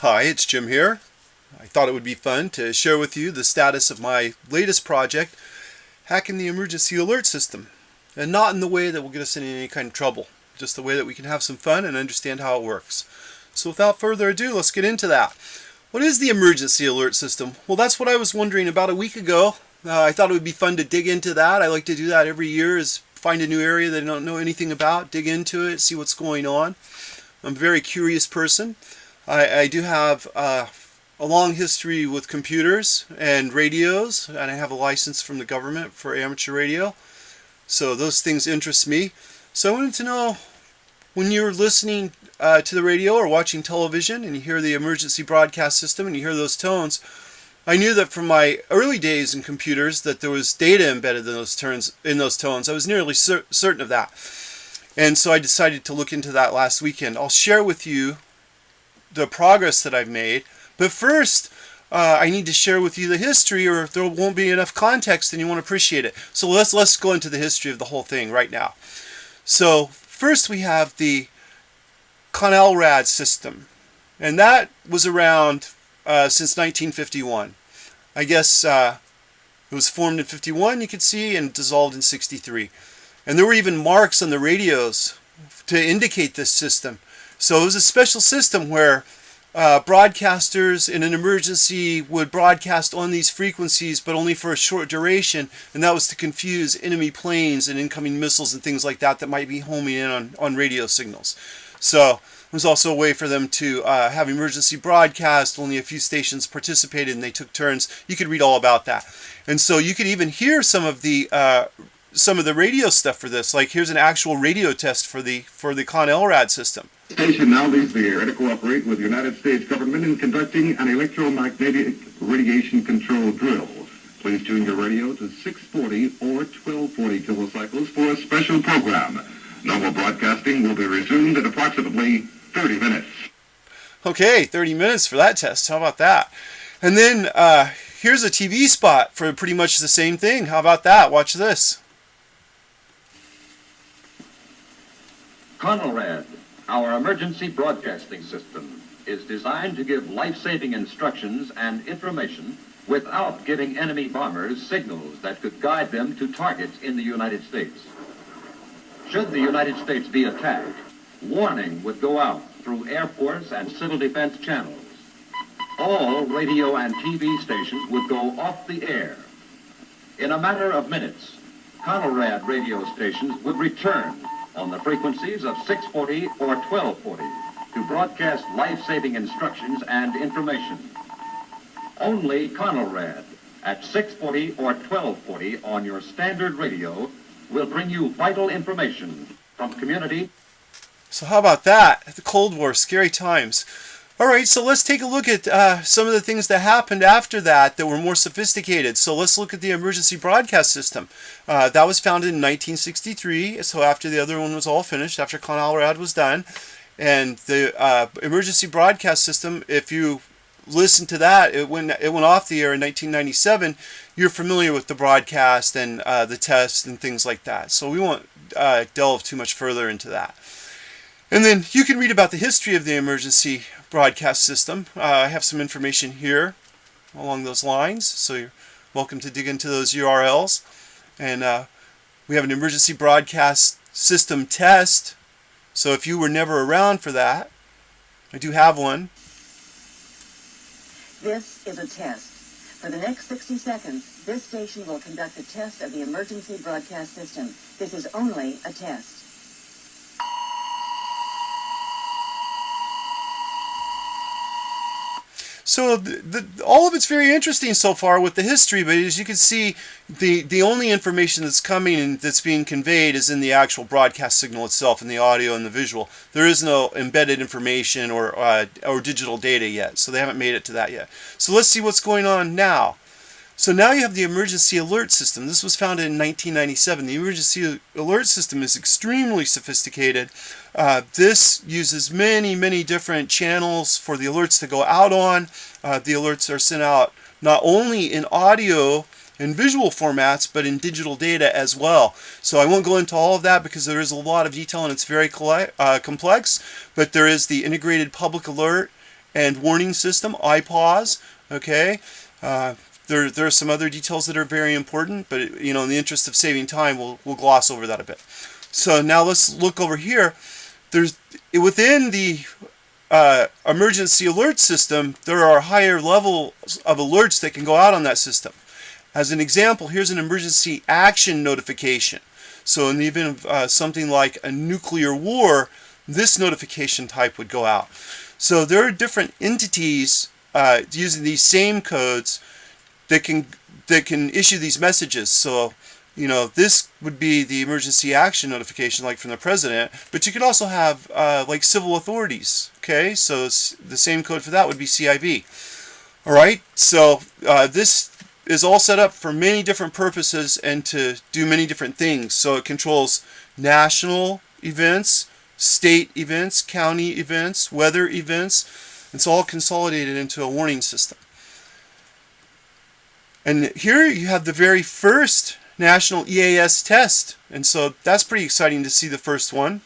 Hi, it's Jim here. I thought it would be fun to share with you the status of my latest project, hacking the emergency alert system. And not in the way that will get us in any kind of trouble, just the way that we can have some fun and understand how it works. So without further ado, let's get into that. What is the emergency alert system? Well, that's what I was wondering about a week ago. I thought it would be fun to dig into that. I like to do that every year, is find a new area that I don't know anything about, dig into it, see what's going on. I'm a very curious person. I do have a long history with computers and radios, and I have a license from the government for amateur radio. So those things interest me. So I wanted to know, when you're listening to the radio or watching television and you hear the emergency broadcast system and you hear those tones, I knew that from my early days in computers that there was data embedded in those tones. I was nearly certain of that. And so I decided to look into that last weekend. I'll share with you the progress that I've made, but first I need to share with you the history, or if there won't be enough context and you won't appreciate it. So let's go into the history of the whole thing right now. So first we have the CONRAD system, and that was around since 1951. I guess it was formed in 51, you could see, and dissolved in 63. And there were even marks on the radios to indicate this system. So it was a special system where broadcasters in an emergency would broadcast on these frequencies, but only for a short duration, and that was to confuse enemy planes and incoming missiles and things like that that might be homing in on radio signals. So it was also a way for them to have emergency broadcast. Only a few stations participated and they took turns. You could read all about that. And so you could even hear some of the radio stuff for this. Like, here's an actual radio test for the CONRAD system. Station now leaves the air to cooperate with the United States government in conducting an electromagnetic radiation control drill. Please tune your radio to 640 or 1240 kilocycles for a special program. Normal broadcasting will be resumed in approximately 30 minutes. Okay, 30 minutes for that test. How about that? And then here's a TV spot for pretty much the same thing. How about that? Watch this. CONRAD, our emergency broadcasting system, is designed to give life-saving instructions and information without giving enemy bombers signals that could guide them to targets in the United States. Should the United States be attacked, warning would go out through Air Force and civil defense channels. All radio and TV stations would go off the air. In a matter of minutes, CONRAD radio stations would return on the frequencies of 640 or 1240 to broadcast life-saving instructions and information. Only CONRAD at 640 or 1240 on your standard radio will bring you vital information from community. So how about that? The Cold War, scary times. Alright, so let's take a look at some of the things that happened after that were more sophisticated. So let's look at the emergency broadcast system. That was founded in 1963, so after the other one was all finished, after CONRAD was done. And the emergency broadcast system, if you listen to that, it went off the air in 1997. You're familiar with the broadcast and the tests and things like that. So we won't delve too much further into that. And then you can read about the history of the emergency broadcast system. I have some information here along those lines, so you're welcome to dig into those URLs. And we have an emergency broadcast system test. So if you were never around for that, I do have one. This is a test. For the next 60 seconds, this station will conduct a test of the emergency broadcast system. This is only a test. So all of it's very interesting so far with the history, but as you can see, the only information that's coming and that's being conveyed is in the actual broadcast signal itself, in the audio and the visual. There is no embedded information or digital data yet, so they haven't made it to that yet. So let's see what's going on now. So now you have the emergency alert system. This was founded in 1997. The emergency alert system is extremely sophisticated. This uses many different channels for the alerts to go out on. The alerts are sent out not only in audio and visual formats, but in digital data as well. So I won't go into all of that because there is a lot of detail and it's very complex, but there is the integrated public alert and warning system, IPAWS. Okay, there are some other details that are very important, but in the interest of saving time, we'll gloss over that a bit. So now let's look over here. There's within the emergency alert system, there are higher levels of alerts that can go out on that system. As an example, here's an emergency action notification. So in the event of something like a nuclear war, this notification type would go out. So there are different entities using these same codes that can issue these messages. So this would be the emergency action notification, like from the president, but you could also have like civil authorities. Okay, so the same code for that would be CIV. All right, so this is all set up for many different purposes and to do many different things. So it controls national events, state events, county events, weather events. It's all consolidated into a warning system. And here you have the very first national EAS test, and so that's pretty exciting to see the first one.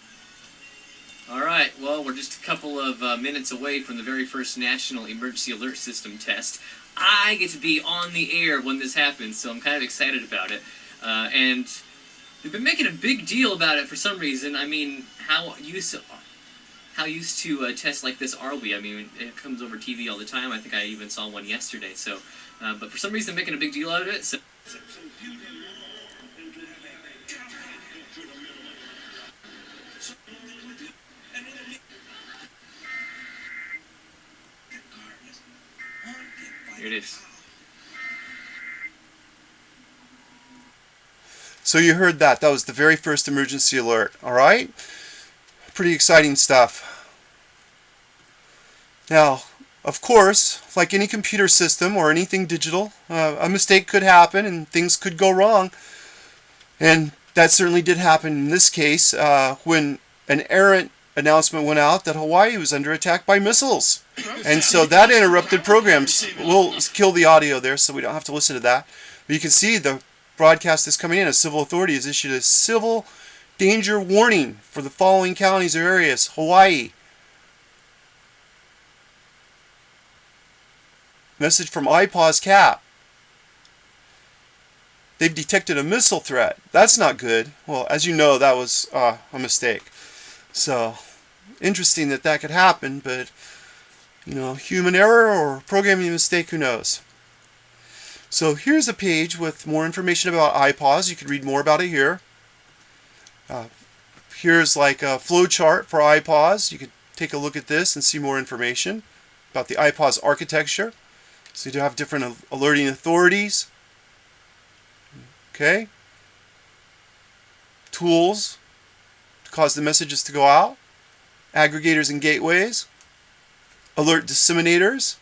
Alright, well, we're just a couple of minutes away from the very first National Emergency Alert System test. I get to be on the air when this happens, so I'm kind of excited about it. And they've been making a big deal about it for some reason. I mean, how used to tests like this are we? I mean, it comes over TV all the time. I think I even saw one yesterday. So, but for some reason, they're making a big deal out of it. So. Here it is. So you heard that. That was the very first emergency alert. All right? Pretty exciting stuff. Now, of course, like any computer system or anything digital, a mistake could happen and things could go wrong. And that certainly did happen in this case when an errant announcement went out that Hawaii was under attack by missiles. And so that interrupted programs. We'll kill the audio there so we don't have to listen to that. But you can see the broadcast is coming in. A civil authority has issued a civil danger warning for the following counties or areas. Hawaii. Message from IPAWS CAP. They've detected a missile threat. That's not good. Well, as you know, that was a mistake. So, interesting that could happen, but human error or programming mistake, who knows? So here's a page with more information about IPAWS. You can read more about it here. Here's like a flow chart for IPAWS. You can take a look at this and see more information about the IPAWS architecture. So you do have different alerting authorities. Okay. Tools to cause the messages to go out. Aggregators and gateways. Alert disseminators.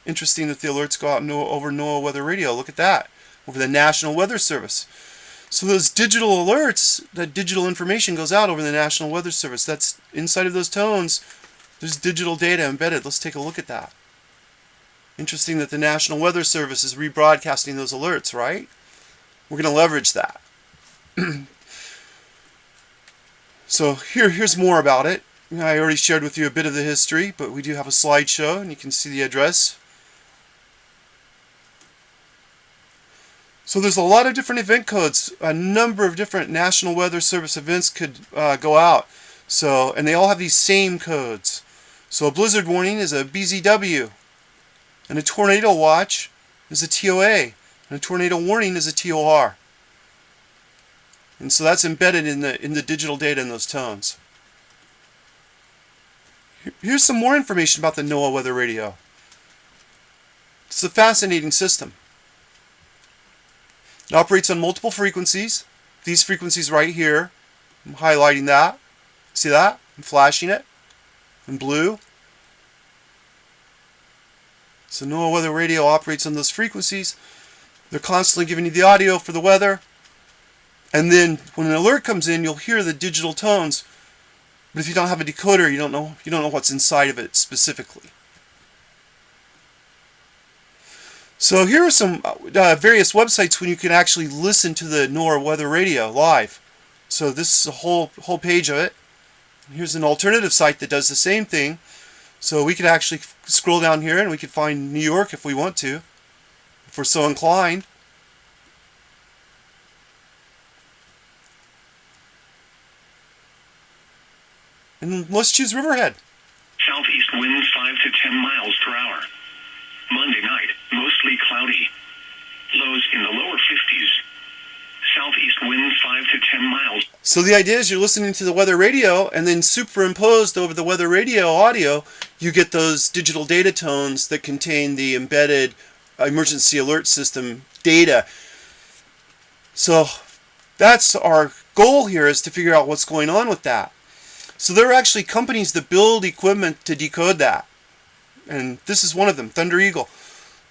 Interesting that the alerts go out over NOAA Weather Radio. Look at that. Over the National Weather Service. So those digital alerts, that digital information goes out over the National Weather Service. That's inside of those tones. There's digital data embedded. Let's take a look at that. Interesting that the National Weather Service is rebroadcasting those alerts, right? We're going to leverage that. So here's more about it. I already shared with you a bit of the history, but we do have a slideshow, and you can see the address. So there's a lot of different event codes. A number of different National Weather Service events could go out. So, and they all have these same codes. So a blizzard warning is a BZW, and a tornado watch is a TOA, and a tornado warning is a TOR. And so that's embedded in the digital data in those tones. Here's some more information about the NOAA Weather Radio. It's a fascinating system. It operates on multiple frequencies. These frequencies right here, I'm highlighting that. See that? I'm flashing it in blue. So NOAA Weather Radio operates on those frequencies. They're constantly giving you the audio for the weather. And then when an alert comes in, you'll hear the digital tones. But if you don't have a decoder, you don't know what's inside of it specifically. So here are some various websites when you can actually listen to the NOAA Weather Radio live. So this is a whole page of it. Here's an alternative site that does the same thing. So we could actually scroll down here and we could find New York if we want to, if we're so inclined. And let's choose Riverhead. Southeast winds 5 to 10 miles per hour. Monday night, mostly cloudy. Lows in the lower 50s. Southeast winds 5 to 10 miles. So the idea is you're listening to the weather radio, and then superimposed over the weather radio audio, you get those digital data tones that contain the embedded emergency alert system data. So that's our goal here, is to figure out what's going on with that. So there are actually companies that build equipment to decode that. And this is one of them, Thunder Eagle.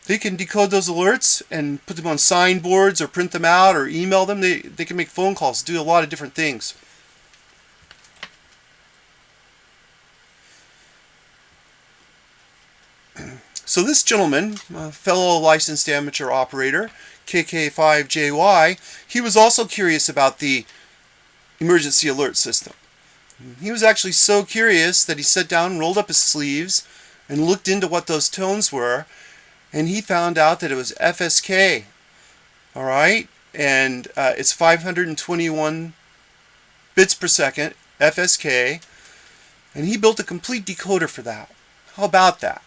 They can decode those alerts and put them on signboards or print them out or email them. They can make phone calls, do a lot of different things. So this gentleman, a fellow licensed amateur operator, KK5JY, he was also curious about the emergency alert system. He was actually so curious that he sat down, rolled up his sleeves, and looked into what those tones were, and he found out that it was FSK. Alright? And it's 521 bits per second, FSK, and he built a complete decoder for that. How about that?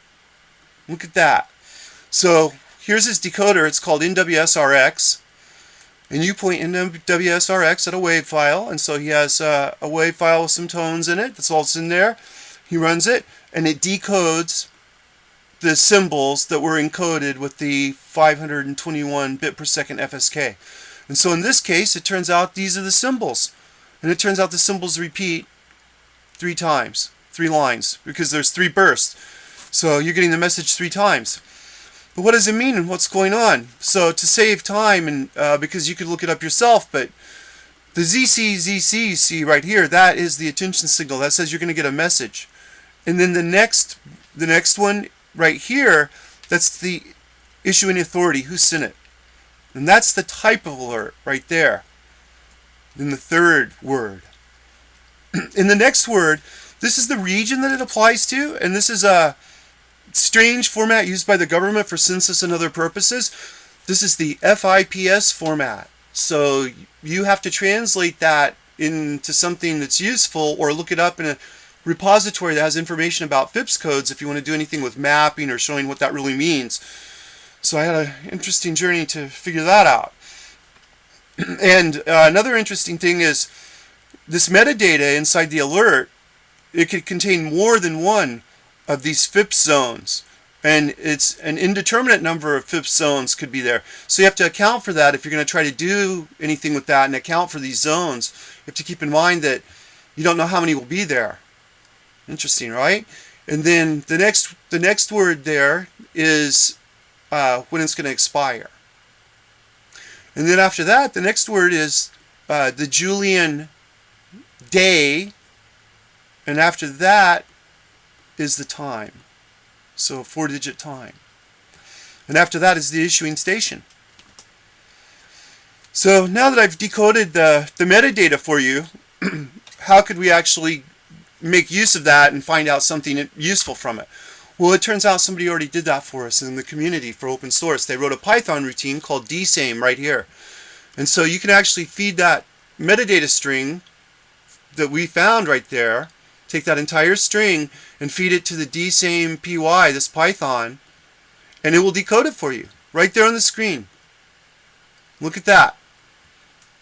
Look at that. So here's his decoder. It's called NWSRX. And you point NWSRX at a wave file, and so he has a wave file with some tones in it. That's all that's in there. He runs it, and it decodes the symbols that were encoded with the 521 bit per second FSK. And so in this case, it turns out these are the symbols. And it turns out the symbols repeat 3 times, 3 lines, because there's 3 bursts. So you're getting the message 3 times. But what does it mean and what's going on? So to save time, and because you could look it up yourself, but the ZC you see right here, that is the attention signal. That says you're going to get a message. And then the next one right here, that's the issuing authority, who sent it. And that's the type of alert right there. Then the third word. In the next word, this is the region that it applies to, and this is a strange format used by the government for census and other purposes. This is the FIPS format. So you have to translate that into something that's useful, or look it up in a repository that has information about FIPS codes if you want to do anything with mapping or showing what that really means. So I had an interesting journey to figure that out. And another interesting thing is this metadata inside the alert, it could contain more than one of these FIPS zones, and it's an indeterminate number of FIPS zones could be there. So you have to account for that if you're going to try to do anything with that and account for these zones. You have to keep in mind that you don't know how many will be there. Interesting, right? And then the next word there is when it's going to expire. And then after that, the next word is the Julian day, and after that is the time. So a 4-digit time. And after that is the issuing station. So now that I've decoded the metadata for you, how could we actually make use of that and find out something useful from it? Well, it turns out somebody already did that for us in the community for open source. They wrote a Python routine called dsame right here. And so you can actually feed that metadata string that we found right there, take that entire string and feed it to the dsame py, this Python, and it will decode it for you right there on the screen. Look at that.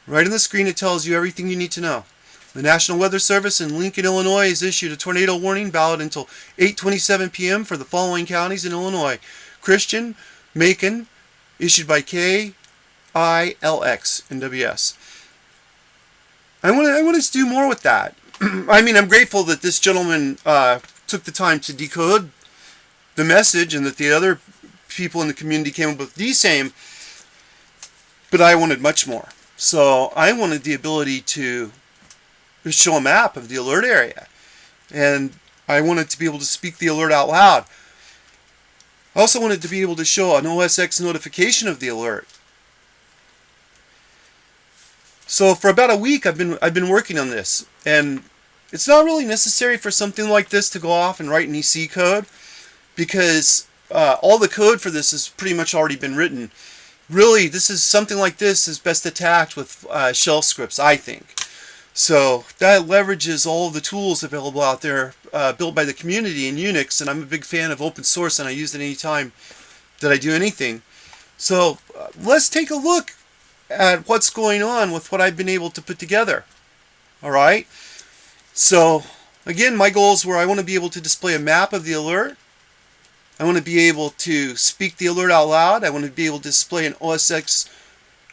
Right on the screen it tells you everything you need to know. The National Weather Service in Lincoln, Illinois has issued a tornado warning valid until 8:27 p.m. for the following counties in Illinois: Christian, Macon, issued by KILX NWS. I want to do more with that. I mean, I'm grateful that this gentleman took the time to decode the message and that the other people in the community came up with dsame, but I wanted much more. So I wanted the ability to show a map of the alert area, and I wanted to be able to speak the alert out loud. I also wanted to be able to show an OSX notification of the alert. So for about a week I've been working on this, and it's not really necessary for something like this to go off and write any C code, because all the code for this has pretty much already been written. Really, this is something like this is best attacked with shell scripts, I think. So that leverages all of the tools available out there built by the community in Unix, and I'm a big fan of open source, and I use it any time that I do anything. So let's take a look at what's going on with what I've been able to put together. Alright, so again, my goals were I want to be able to display a map of the alert. I want to be able to speak the alert out loud. I want to be able to display an OSX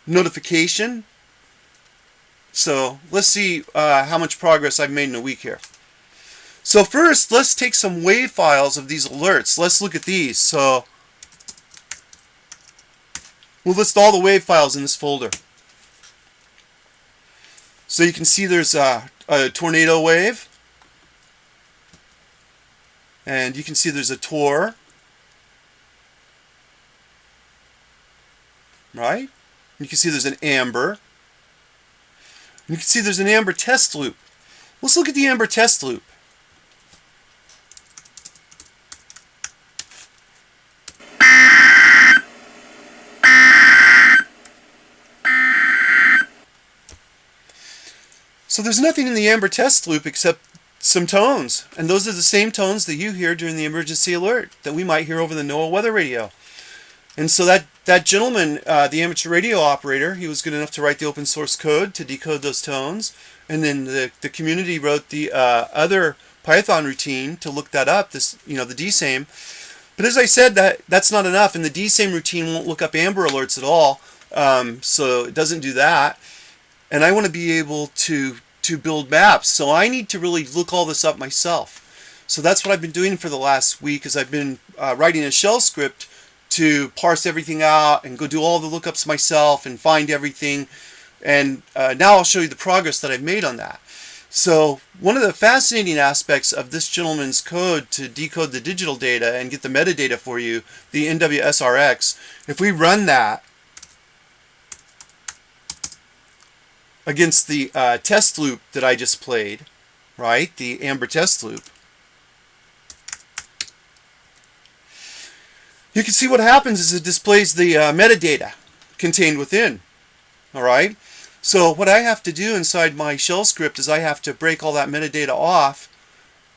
notification. So let's see how much progress I've made in a week here. So first, let's take some WAV files of these alerts. Let's look at these. So we'll list all the WAV files in this folder. So you can see there's a tornado wave, and you can see there's a TOR, right? You can see there's an amber. You can see there's an amber test loop. Let's look at the amber test loop. So there's nothing in the amber test loop except some tones, and those are the same tones that you hear during the emergency alert that we might hear over the NOAA weather radio. And so that gentleman, the amateur radio operator, he was good enough to write the open source code to decode those tones, and then the community wrote the other Python routine to look that up, this, the DSAME. But as I said, that's not enough, and the DSAME routine won't look up amber alerts at all, so it doesn't do that. And I want to be able to build maps, so I need to really look all this up myself. So that's what I've been doing for the last week, is I've been writing a shell script to parse everything out and go do all the lookups myself and find everything. And now I'll show you the progress that I've made on that. So one of the fascinating aspects of this gentleman's code to decode the digital data and get the metadata for you, the NWSRX, if we run that against the test loop that I just played, right, the amber test loop, you can see what happens is it displays the metadata contained within. Alright, so what I have to do inside my shell script is I have to break all that metadata off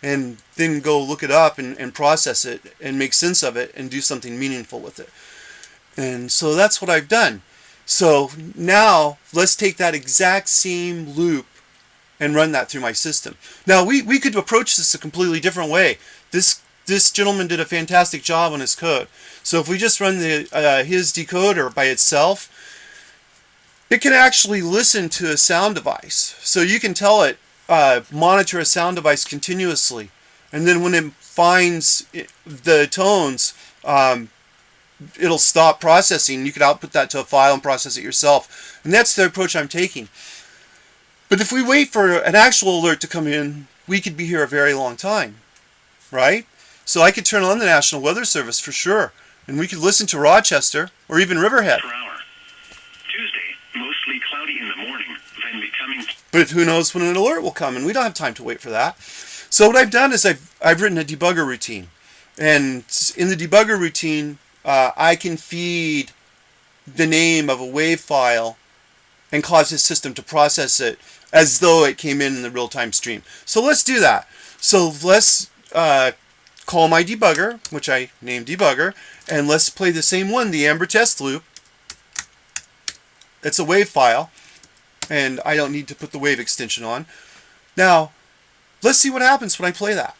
and then go look it up and process it and make sense of it and do something meaningful with it. And so that's what I've done. So now let's take that exact same loop and run that through my system. Now we could approach this a completely different way. This gentleman did a fantastic job on his code. So if we just run his decoder by itself, it can actually listen to a sound device. So you can tell it monitor a sound device continuously, and then when it finds the tones, it'll stop processing. You could output that to a file and process it yourself. And that's the approach I'm taking. But if we wait for an actual alert to come in, we could be here a very long time, right? So I could turn on the National Weather Service for sure, and we could listen to Rochester or even Riverhead. Per hour. Tuesday, mostly cloudy in the morning, then becoming... But who knows when an alert will come, and we don't have time to wait for that. So what I've done is I've written a debugger routine. And in the debugger routine, I can feed the name of a WAV file and cause the system to process it as though it came in the real-time stream. So let's do that. So let's call my debugger, which I named debugger, and let's play the same one, the amber test loop. It's a WAV file, and I don't need to put the WAV extension on. Now, let's see what happens when I play that.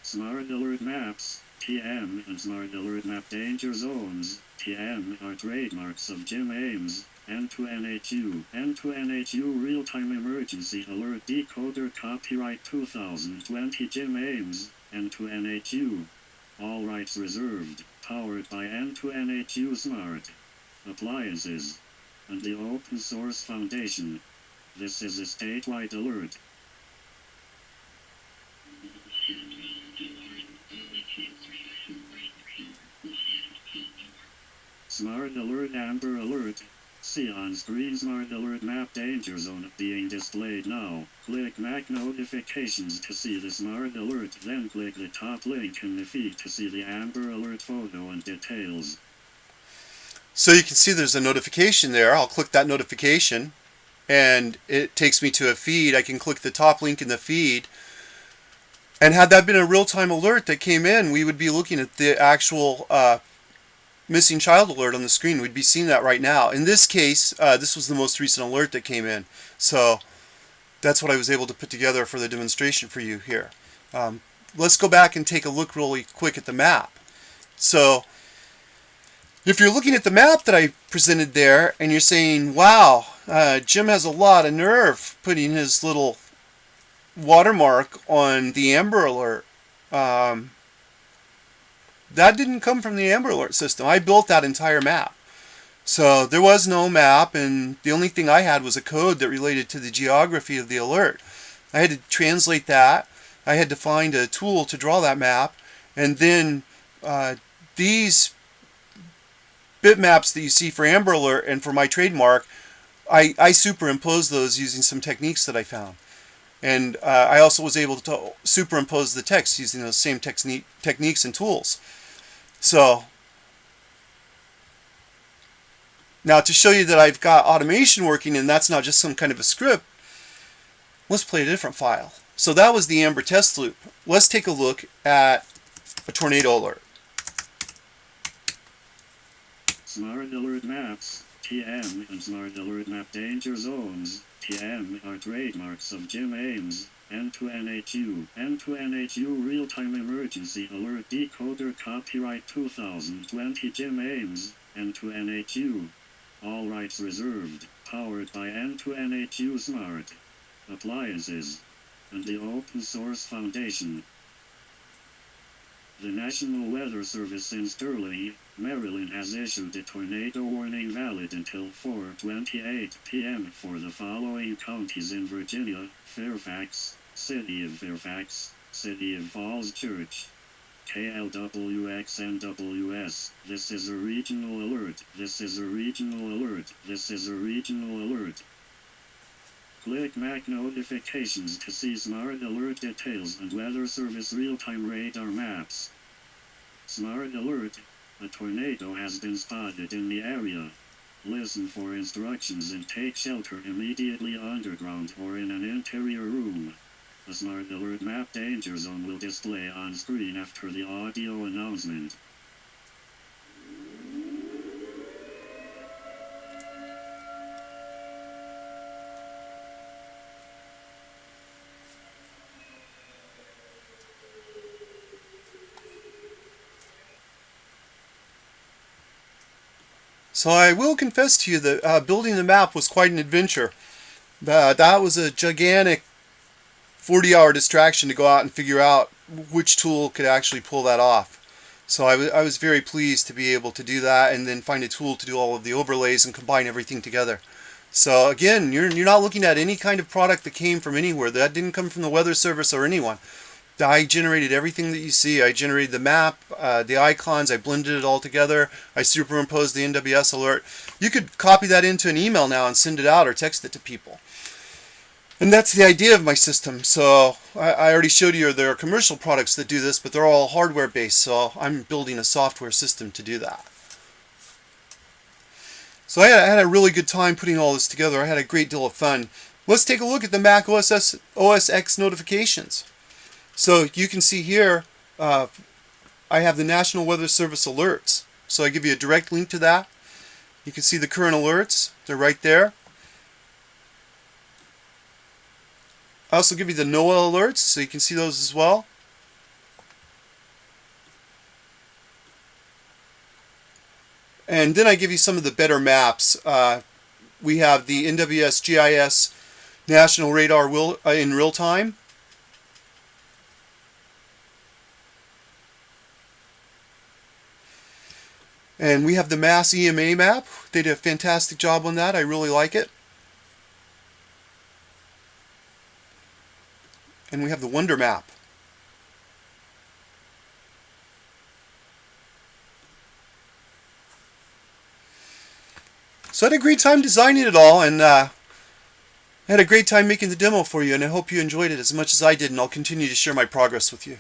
Smart Alert Maps, TM, and Smart Alert Map Danger Zones, TM, are trademarks of Jim Ames, N2NHU. N2NHU Real-Time Emergency Alert Decoder Copyright 2020 Jim Ames, N2NHU. All rights reserved. Powered by N2NHU Smart Appliances and the Open Source Foundation. This is a statewide alert. Smart Alert Amber Alert. see on screen Smart Alert Map Danger Zone being displayed now. Click Mac Notifications to see the Smart Alert, then click the top link in the feed to see the Amber Alert photo and details. So you can see there's a notification there. I'll click that notification and it takes me to a feed. I can click the top link in the feed. And had that been a real-time alert that came in, we would be looking at the actual missing child alert on the screen. We'd be seeing that right now. In this case, this was the most recent alert that came in. So that's what I was able to put together for the demonstration for you here. Let's go back and take a look really quick at the map. So if you're looking at the map that I presented there and you're saying, wow, Jim has a lot of nerve putting his little watermark on the Amber Alert. That didn't come from the Amber Alert system. I built that entire map. So there was no map, and the only thing I had was a code that related to the geography of the alert. I had to translate that. I had to find a tool to draw that map, and then these bitmaps that you see for Amber Alert and for my trademark, I superimposed those using some techniques that I found. And I also was able to superimpose the text using those same techniques and tools. So now to show you that I've got automation working and that's not just some kind of a script, let's play a different file. So that was the Amber test loop. Let's take a look at a tornado alert. Smart Alert Maps, TM, and Smart Alert Map Danger Zones, TM, are trademarks of Jim Ames. N2NHU, N2NHU Real-Time Emergency Alert Decoder Copyright 2020 Jim Ames, N2NHU. All rights reserved. Powered by N2NHU Smart Appliances and the Open Source Foundation. The National Weather Service in Sterling, Maryland has issued a tornado warning valid until 4:28 p.m. for the following counties in Virginia: Fairfax, City of Fairfax, City of Falls Church, KLWX and WS. This is a regional alert. This is a regional alert. This is a regional alert. Click Mac Notifications to see Smart Alert details and Weather Service real-time radar maps. Smart Alert. A tornado has been spotted in the area. Listen for instructions and take shelter immediately underground or in an interior room. A Smart Alert Map Danger Zone will display on screen after the audio announcement. So I will confess to you that building the map was quite an adventure. That was a gigantic 40-hour distraction to go out and figure out which tool could actually pull that off. So I was very pleased to be able to do that and then find a tool to do all of the overlays and combine everything together. So again, you're not looking at any kind of product that came from anywhere. That didn't come from the Weather Service or anyone. I generated everything that you see. I generated the map, the icons, I blended it all together, I superimposed the NWS alert. You could copy that into an email now and send it out or text it to people. And that's the idea of my system. So I already showed you there are commercial products that do this, but they're all hardware based, so I'm building a software system to do that. So I had a really good time putting all this together. I had a great deal of fun. Let's take a look at the Mac OS X notifications. So you can see here, I have the National Weather Service alerts. So I give you a direct link to that. You can see the current alerts. They're right there. I also give you the NOAA alerts, so you can see those as well. And then I give you some of the better maps. We have the NWSRX National Radar in real time. And we have the Mass EMA map. They did a fantastic job on that. I really like it. And we have the Wonder map. So I had a great time designing it all, and I had a great time making the demo for you, and I hope you enjoyed it as much as I did, and I'll continue to share my progress with you.